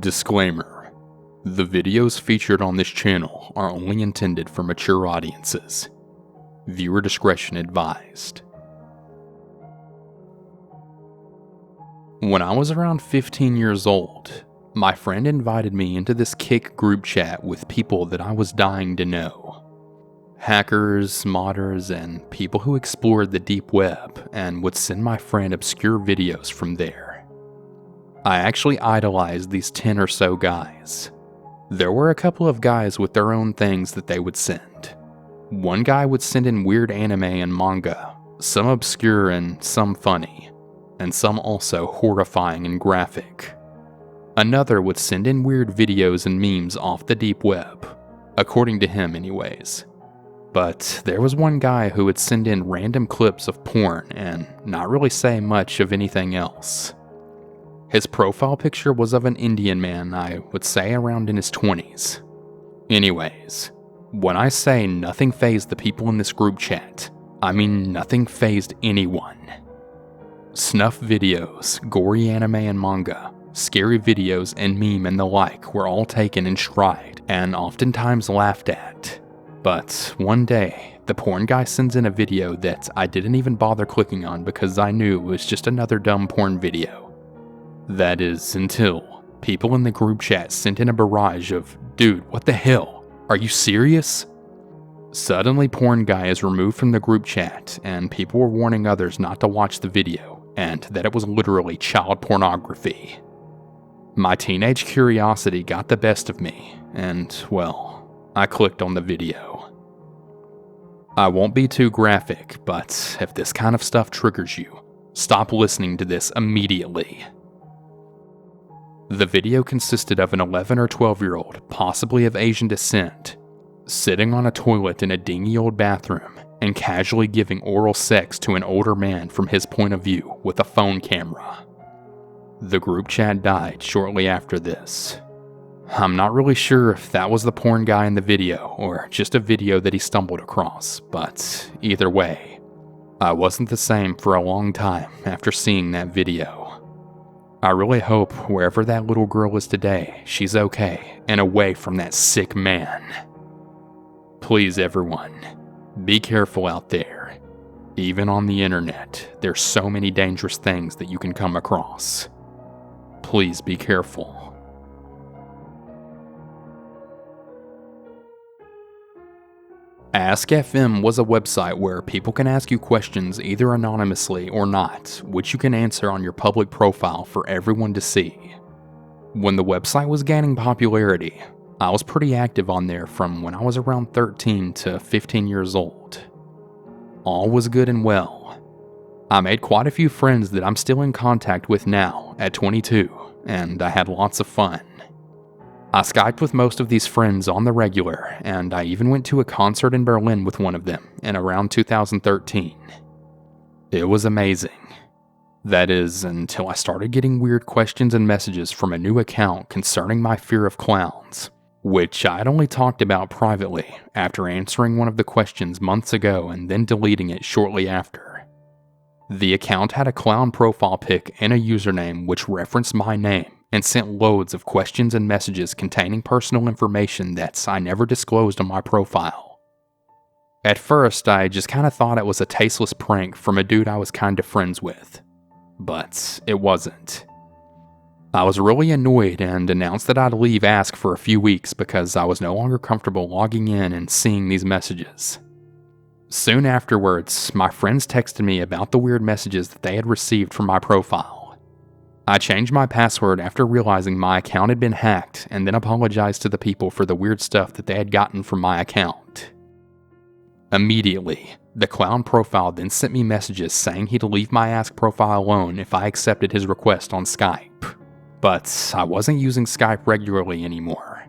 Disclaimer: the videos featured on this channel are only intended for mature audiences. Viewer discretion advised. When I was around 15 years old, my friend invited me into this Kik group chat with people that I was dying to know. Hackers, modders, and people who explored the deep web and would send my friend obscure videos from there. I actually idolized these 10 or so guys. There were a couple of guys with their own things that they would send. One guy would send in weird anime and manga, some obscure and some funny, and some also horrifying and graphic. Another would send in weird videos and memes off the deep web, according to him anyways. But there was one guy who would send in random clips of porn and not really say much of anything else. His profile picture was of an Indian man, I would say around in his 20s. Anyways, when I say nothing fazed the people in this group chat, I mean nothing fazed anyone. Snuff videos, gory anime and manga, scary videos and meme and the like were all taken in stride and oftentimes laughed at. But one day, the porn guy sends in a video that I didn't even bother clicking on because I knew it was just another dumb porn video. That is, until people in the group chat sent in a barrage of, "Dude, what the hell? Are you serious?" Suddenly, porn guy is removed from the group chat, and people were warning others not to watch the video, and that it was literally child pornography. My teenage curiosity got the best of me, and, well, I clicked on the video. I won't be too graphic, but if this kind of stuff triggers you, stop listening to this immediately. The video consisted of an 11 or 12-year-old, possibly of Asian descent, sitting on a toilet in a dingy old bathroom and casually giving oral sex to an older man from his point of view with a phone camera. The group chat died shortly after this. I'm not really sure if that was the porn guy in the video or just a video that he stumbled across, but either way, I wasn't the same for a long time after seeing that video. I really hope wherever that little girl is today, she's okay and away from that sick man. Please everyone, be careful out there. Even on the internet, there's so many dangerous things that you can come across. Please be careful. Askfm was a website where people can ask you questions either anonymously or not, which you can answer on your public profile for everyone to see. When the website was gaining popularity, I was pretty active on there from when I was around 13 to 15 years old. All was good and well. I made quite a few friends that I'm still in contact with now at 22, and I had lots of fun. I Skyped with most of these friends on the regular, and I even went to a concert in Berlin with one of them in around 2013. It was amazing. That is, until I started getting weird questions and messages from a new account concerning my fear of clowns, which I had only talked about privately after answering one of the questions months ago and then deleting it shortly after. The account had a clown profile pic and a username which referenced my name, and sent loads of questions and messages containing personal information that I never disclosed on my profile. At first, I just kinda thought it was a tasteless prank from a dude I was kinda friends with. But it wasn't. I was really annoyed and announced that I'd leave Ask for a few weeks because I was no longer comfortable logging in and seeing these messages. Soon afterwards, my friends texted me about the weird messages that they had received from my profile. I changed my password after realizing my account had been hacked and then apologized to the people for the weird stuff that they had gotten from my account. Immediately, the clown profile then sent me messages saying he'd leave my Ask profile alone if I accepted his request on Skype. But I wasn't using Skype regularly anymore.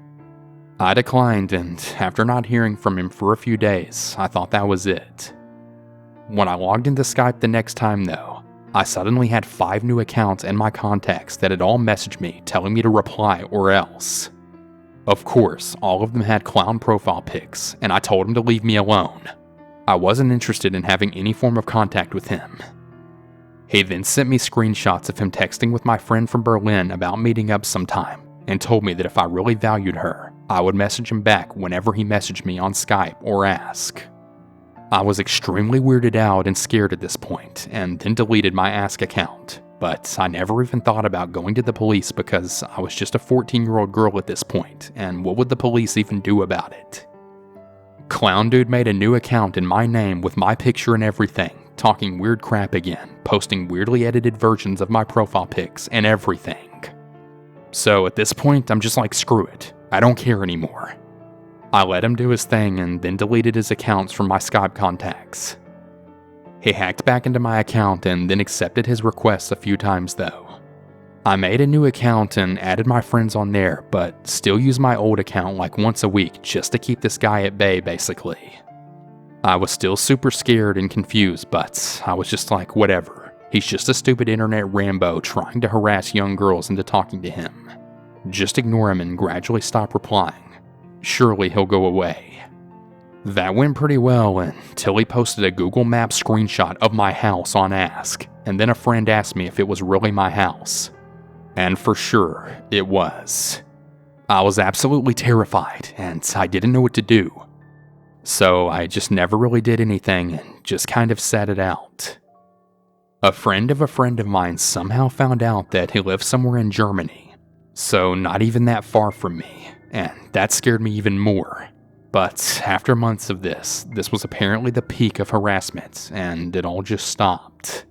I declined, and after not hearing from him for a few days, I thought that was it. When I logged into Skype the next time though, I suddenly had 5 new accounts in my contacts that had all messaged me telling me to reply or else. Of course, all of them had clown profile pics, and I told him to leave me alone. I wasn't interested in having any form of contact with him. He then sent me screenshots of him texting with my friend from Berlin about meeting up sometime, and told me that if I really valued her, I would message him back whenever he messaged me on Skype or Ask. I was extremely weirded out and scared at this point, and then deleted my Ask account, but I never even thought about going to the police because I was just a 14-year-old girl at this point, and what would the police even do about it? Clown Dude made a new account in my name with my picture and everything, talking weird crap again, posting weirdly edited versions of my profile pics and everything. So at this point, I'm just like, screw it, I don't care anymore. I let him do his thing and then deleted his accounts from my Skype contacts. He hacked back into my account and then accepted his requests a few times though. I made a new account and added my friends on there, but still use my old account like once a week just to keep this guy at bay basically. I was still super scared and confused, but I was just like, whatever. He's just a stupid internet Rambo trying to harass young girls into talking to him. Just ignore him and gradually stop replying. Surely he'll go away. That went pretty well until he posted a Google Maps screenshot of my house on Ask, and then a friend asked me if it was really my house. And for sure, it was. I was absolutely terrified, and I didn't know what to do. So I just never really did anything and just kind of sat it out. A friend of mine somehow found out that he lived somewhere in Germany, so not even that far from me, and that scared me even more. But after months of this was apparently the peak of harassment, and it all just stopped.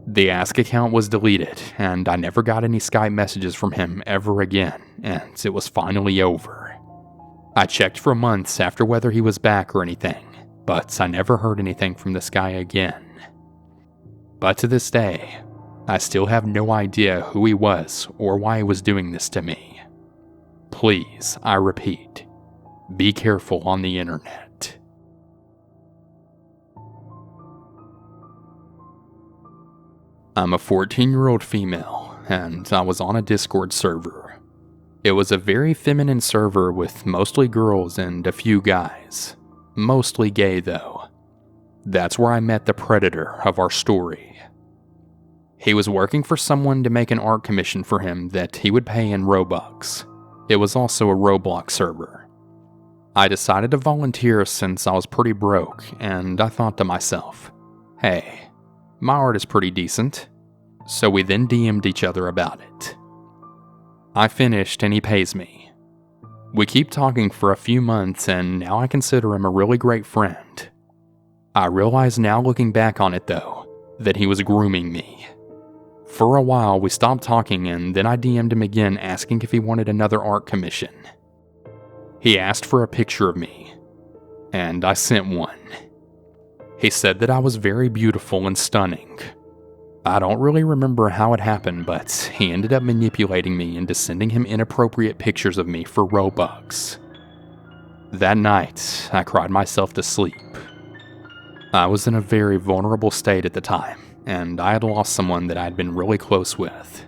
The Ask account was deleted, and I never got any Skype messages from him ever again, and it was finally over. I checked for months after whether he was back or anything, but I never heard anything from this guy again. But to this day, I still have no idea who he was or why he was doing this to me. Please, I repeat, be careful on the internet. I'm a 14-year-old female, and I was on a Discord server. It was a very feminine server with mostly girls and a few guys. Mostly gay, though. That's where I met the predator of our story. He was working for someone to make an art commission for him that he would pay in Robux. It was also a Roblox server. I decided to volunteer since I was pretty broke, and I thought to myself, hey, my art is pretty decent. So we then DM'd each other about it. I finished and he pays me. We keep talking for a few months and now I consider him a really great friend. I realize now looking back on it though, that he was grooming me. For a while we stopped talking and then I DM'd him again asking if he wanted another art commission. He asked for a picture of me, and I sent one. He said that I was very beautiful and stunning. I don't really remember how it happened, but he ended up manipulating me into sending him inappropriate pictures of me for Robux. That night, I cried myself to sleep. I was in a very vulnerable state at the time, and I had lost someone that I had been really close with.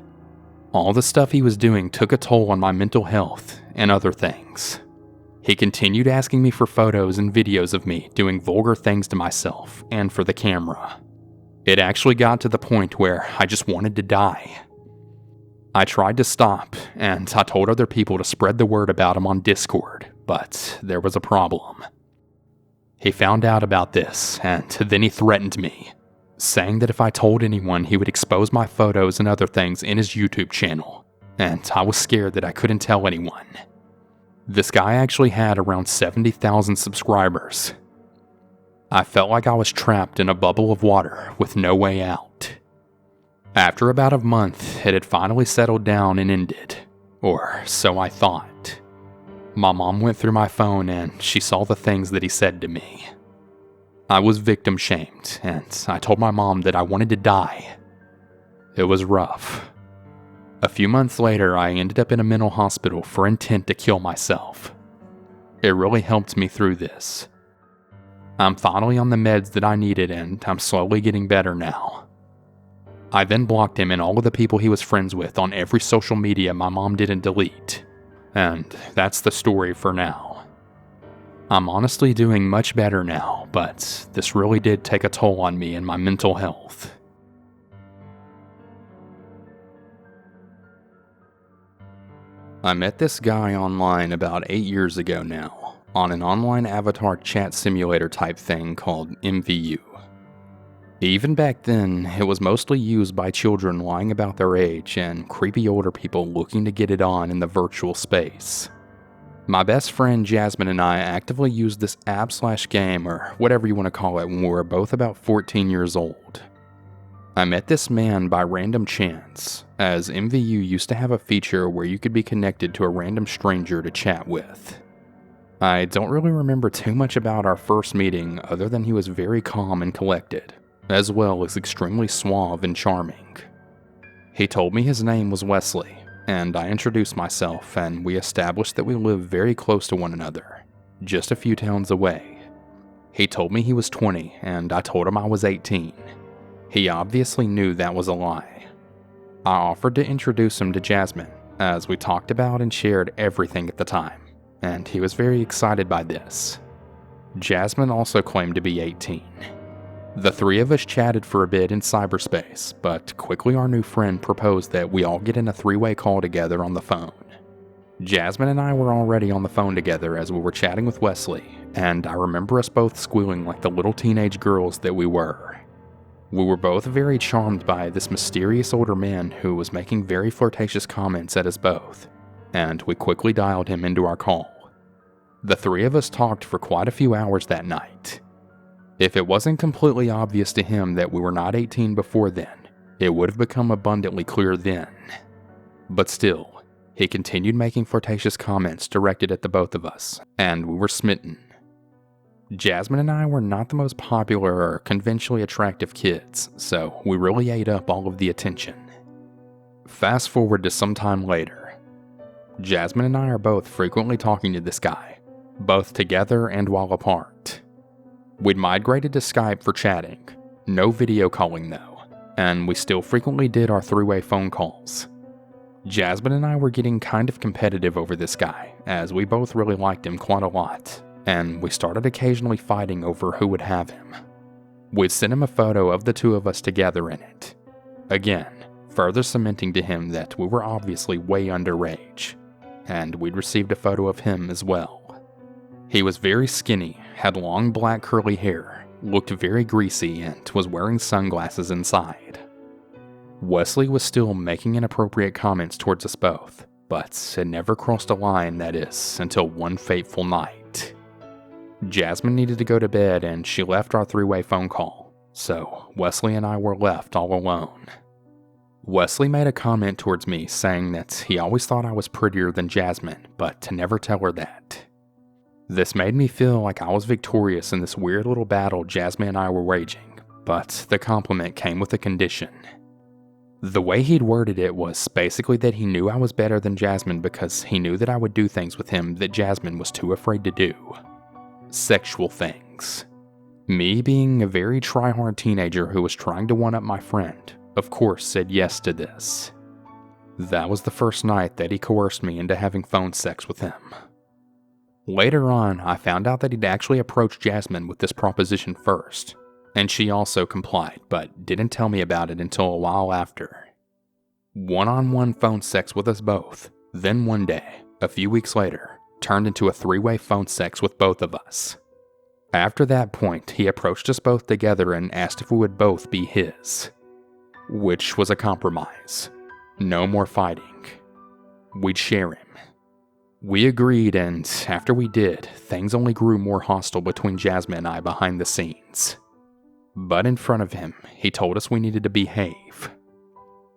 All the stuff he was doing took a toll on my mental health and other things. He continued asking me for photos and videos of me doing vulgar things to myself and for the camera. It actually got to the point where I just wanted to die. I tried to stop, and I told other people to spread the word about him on Discord, but there was a problem. He found out about this, and then he threatened me, saying that if I told anyone he would expose my photos and other things in his YouTube channel, and I was scared that I couldn't tell anyone. This guy actually had around 70,000 subscribers. I felt like I was trapped in a bubble of water with no way out. After about a month, it had finally settled down and ended, or so I thought. My mom went through my phone and she saw the things that he said to me. I was victim shamed, and I told my mom that I wanted to die. It was rough. A few months later, I ended up in a mental hospital for intent to kill myself. It really helped me through this. I'm finally on the meds that I needed and I'm slowly getting better now. I then blocked him and all of the people he was friends with on every social media my mom didn't delete. And that's the story for now. I'm honestly doing much better now, but this really did take a toll on me and my mental health. I met this guy online about 8 years ago now, on an online avatar chat simulator type thing called MVU. Even back then, it was mostly used by children lying about their age and creepy older people looking to get it on in the virtual space. My best friend Jasmine and I actively used this app/game, or whatever you want to call it, when we were both about 14 years old. I met this man by random chance, as MVU used to have a feature where you could be connected to a random stranger to chat with. I don't really remember too much about our first meeting other than he was very calm and collected, as well as extremely suave and charming. He told me his name was Wesley, and I introduced myself, and we established that we lived very close to one another, just a few towns away. He told me he was 20, and I told him I was 18. He obviously knew that was a lie. I offered to introduce him to Jasmine, as we talked about and shared everything at the time, and he was very excited by this. Jasmine also claimed to be 18. The three of us chatted for a bit in cyberspace, but quickly our new friend proposed that we all get in a three-way call together on the phone. Jasmine and I were already on the phone together as we were chatting with Wesley, and I remember us both squealing like the little teenage girls that we were. We were both very charmed by this mysterious older man who was making very flirtatious comments at us both, and we quickly dialed him into our call. The three of us talked for quite a few hours that night. If it wasn't completely obvious to him that we were not 18 before then, it would have become abundantly clear then. But still, he continued making flirtatious comments directed at the both of us, and we were smitten. Jasmine and I were not the most popular or conventionally attractive kids, so we really ate up all of the attention. Fast forward to some time later. Jasmine and I are both frequently talking to this guy, both together and while apart. We'd migrated to Skype for chatting, no video calling though, and we still frequently did our three-way phone calls. Jasmine and I were getting kind of competitive over this guy, as we both really liked him quite a lot, and we started occasionally fighting over who would have him. We'd sent him a photo of the two of us together in it. Again, further cementing to him that we were obviously way underage, and we'd received a photo of him as well. He was very skinny, had long black curly hair, looked very greasy, and was wearing sunglasses inside. Wesley was still making inappropriate comments towards us both, but had never crossed a line, that is, until one fateful night. Jasmine needed to go to bed and she left our three-way phone call, so Wesley and I were left all alone. Wesley made a comment towards me saying that he always thought I was prettier than Jasmine, but to never tell her that. This made me feel like I was victorious in this weird little battle Jasmine and I were waging, but the compliment came with a condition. The way he'd worded it was basically that he knew I was better than Jasmine because he knew that I would do things with him that Jasmine was too afraid to do. Sexual things. Me, being a very try-hard teenager who was trying to one-up my friend, of course said yes to this. That was the first night that he coerced me into having phone sex with him. Later on, I found out that he'd actually approached Jasmine with this proposition first, and she also complied, but didn't tell me about it until a while after. One-on-one phone sex with us both, then one day, a few weeks later, turned into a three-way phone sex with both of us. After that point, he approached us both together and asked if we would both be his, which was a compromise. No more fighting. We'd share him. We agreed, and after we did, things only grew more hostile between Jasmine and I behind the scenes. But in front of him, he told us we needed to behave.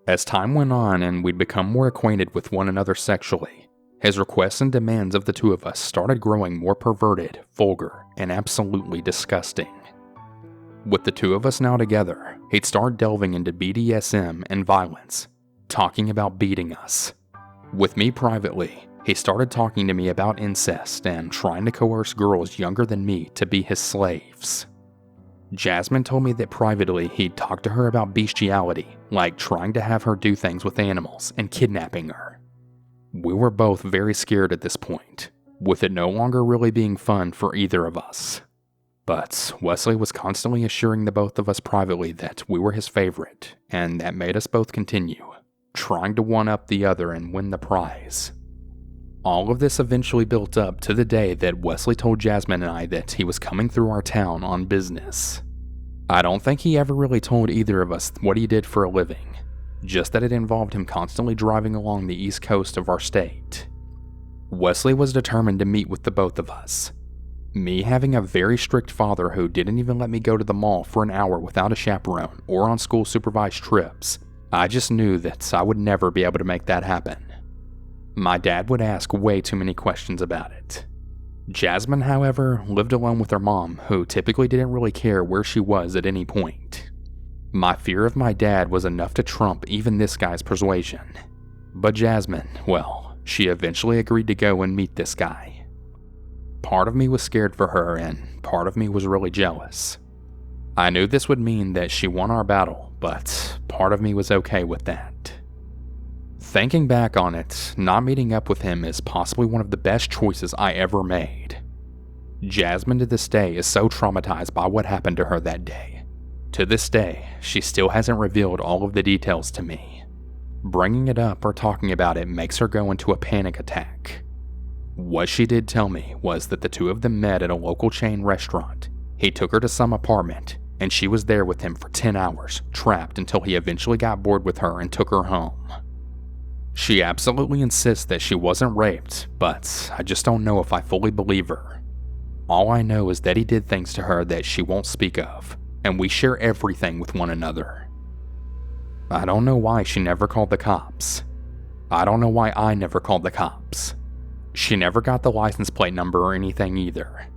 As time went on and we'd become more acquainted with one another sexually, his requests and demands of the two of us started growing more perverted, vulgar, and absolutely disgusting. With the two of us now together, he'd start delving into BDSM and violence, talking about beating us. With me privately, he started talking to me about incest and trying to coerce girls younger than me to be his slaves. Jasmine told me that privately he'd talk to her about bestiality, like trying to have her do things with animals and kidnapping her. We were both very scared at this point, with it no longer really being fun for either of us. But Wesley was constantly assuring the both of us privately that we were his favorite, and that made us both continue, trying to one-up the other and win the prize. All of this eventually built up to the day that Wesley told Jasmine and I that he was coming through our town on business. I don't think he ever really told either of us what he did for a living, just that it involved him constantly driving along the east coast of our state. Wesley was determined to meet with the both of us. Me having a very strict father who didn't even let me go to the mall for an hour without a chaperone or on school supervised trips, I just knew that I would never be able to make that happen. My dad would ask way too many questions about it. Jasmine, however, lived alone with her mom, who typically didn't really care where she was at any point. My fear of my dad was enough to trump even this guy's persuasion. But Jasmine, well, she eventually agreed to go and meet this guy. Part of me was scared for her, and part of me was really jealous. I knew this would mean that she won our battle, but part of me was okay with that. Thinking back on it, not meeting up with him is possibly one of the best choices I ever made. Jasmine to this day is so traumatized by what happened to her that day. To this day, she still hasn't revealed all of the details to me. Bringing it up or talking about it makes her go into a panic attack. What she did tell me was that the two of them met at a local chain restaurant. He took her to some apartment, and she was there with him for 10 hours, trapped until he eventually got bored with her and took her home. She absolutely insists that she wasn't raped, but I just don't know if I fully believe her. All I know is that he did things to her that she won't speak of, and we share everything with one another. I don't know why she never called the cops. I don't know why I never called the cops. She never got the license plate number or anything either.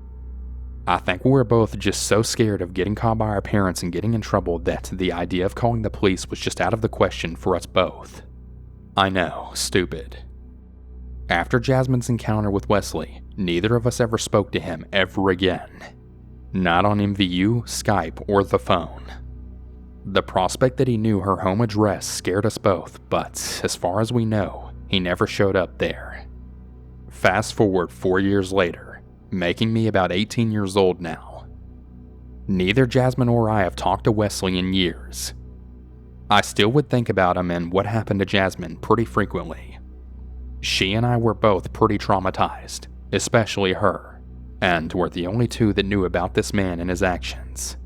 I think we were both just so scared of getting caught by our parents and getting in trouble that the idea of calling the police was just out of the question for us both. I know, stupid. After Jasmine's encounter with Wesley, neither of us ever spoke to him ever again. Not on MVU, Skype, or the phone. The prospect that he knew her home address scared us both, but as far as we know, he never showed up there. Fast forward 4 years later, making me about 18 years old now. Neither Jasmine or I have talked to Wesley in years. I still would think about him and what happened to Jasmine pretty frequently. She and I were both pretty traumatized, especially her, and were the only two that knew about this man and his actions.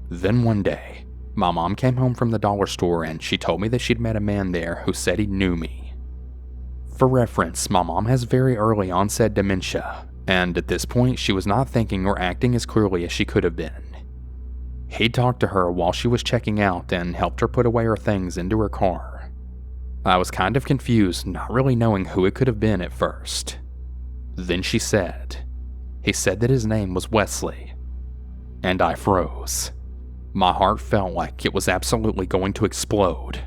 Then one day, my mom came home from the dollar store and she told me that she'd met a man there who said he knew me. For reference, my mom has very early onset dementia, and at this point she was not thinking or acting as clearly as she could have been. He talked to her while she was checking out and helped her put away her things into her car. I was kind of confused, not really knowing who it could have been at first. Then he said that his name was Wesley. And I froze. My heart felt like it was absolutely going to explode.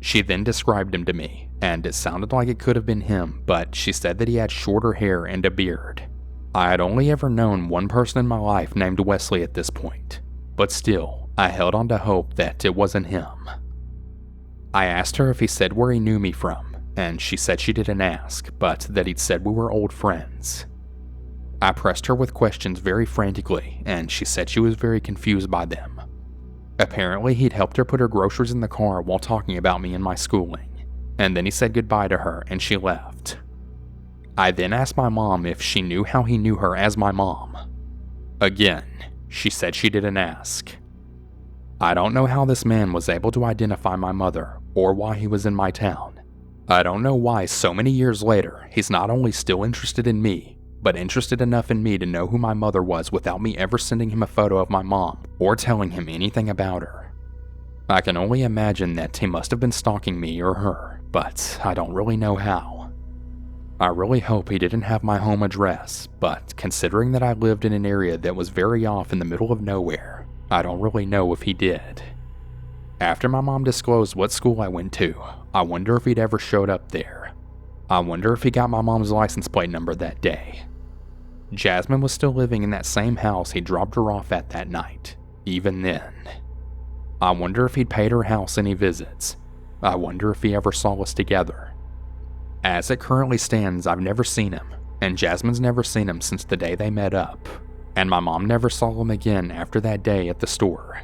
She then described him to me, and it sounded like it could have been him, but she said that he had shorter hair and a beard. I had only ever known one person in my life named Wesley at this point. But still, I held on to hope that it wasn't him. I asked her if he said where he knew me from, and she said she didn't ask, but that he'd said we were old friends. I pressed her with questions very frantically, and she said she was very confused by them. Apparently, he'd helped her put her groceries in the car while talking about me and my schooling, and then he said goodbye to her and she left. I then asked my mom if she knew how he knew her as my mom. Again, she said she didn't ask. I don't know how this man was able to identify my mother or why he was in my town. I don't know why so many years later he's not only still interested in me, but interested enough in me to know who my mother was without me ever sending him a photo of my mom or telling him anything about her. I can only imagine that he must have been stalking me or her, but I don't really know how. I really hope he didn't have my home address, but considering that I lived in an area that was very off in the middle of nowhere, I don't really know if he did. After my mom disclosed what school I went to, I wonder if he'd ever showed up there. I wonder if he got my mom's license plate number that day. Jasmine was still living in that same house he dropped her off at that night, even then. I wonder if he'd paid her house any visits. I wonder if he ever saw us together. As it currently stands, I've never seen him, and Jasmine's never seen him since the day they met up, and my mom never saw him again after that day at the store.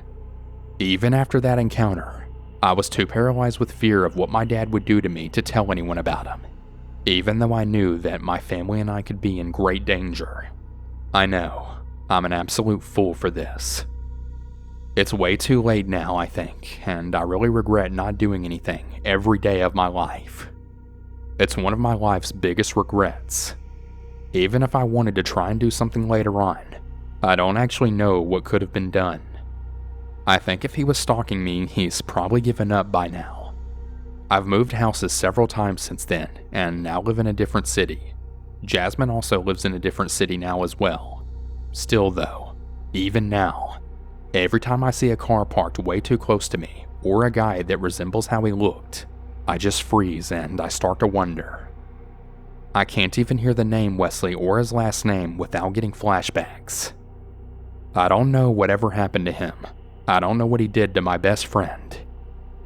Even after that encounter, I was too paralyzed with fear of what my dad would do to me to tell anyone about him. even though I knew that my family and I could be in great danger. I know, I'm an absolute fool for this. It's way too late now, I think, and I really regret not doing anything every day of my life. It's one of my life's biggest regrets. Even if I wanted to try and do something later on, I don't actually know what could have been done. I think if he was stalking me, he's probably given up by now. I've moved houses several times since then, and now live in a different city. Jasmine also lives in a different city now as well. Still though, even now, every time I see a car parked way too close to me, or a guy that resembles how he looked, I just freeze and I start to wonder. I can't even hear the name Wesley or his last name without getting flashbacks. I don't know whatever happened to him. I don't know what he did to my best friend.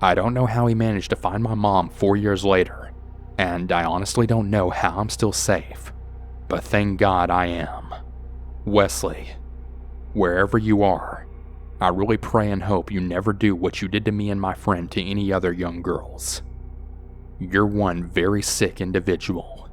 I don't know how he managed to find my mom 4 years later, and I honestly don't know how I'm still safe, but thank God I am. Wesley, wherever you are, I really pray and hope you never do what you did to me and my friend to any other young girls. You're one very sick individual.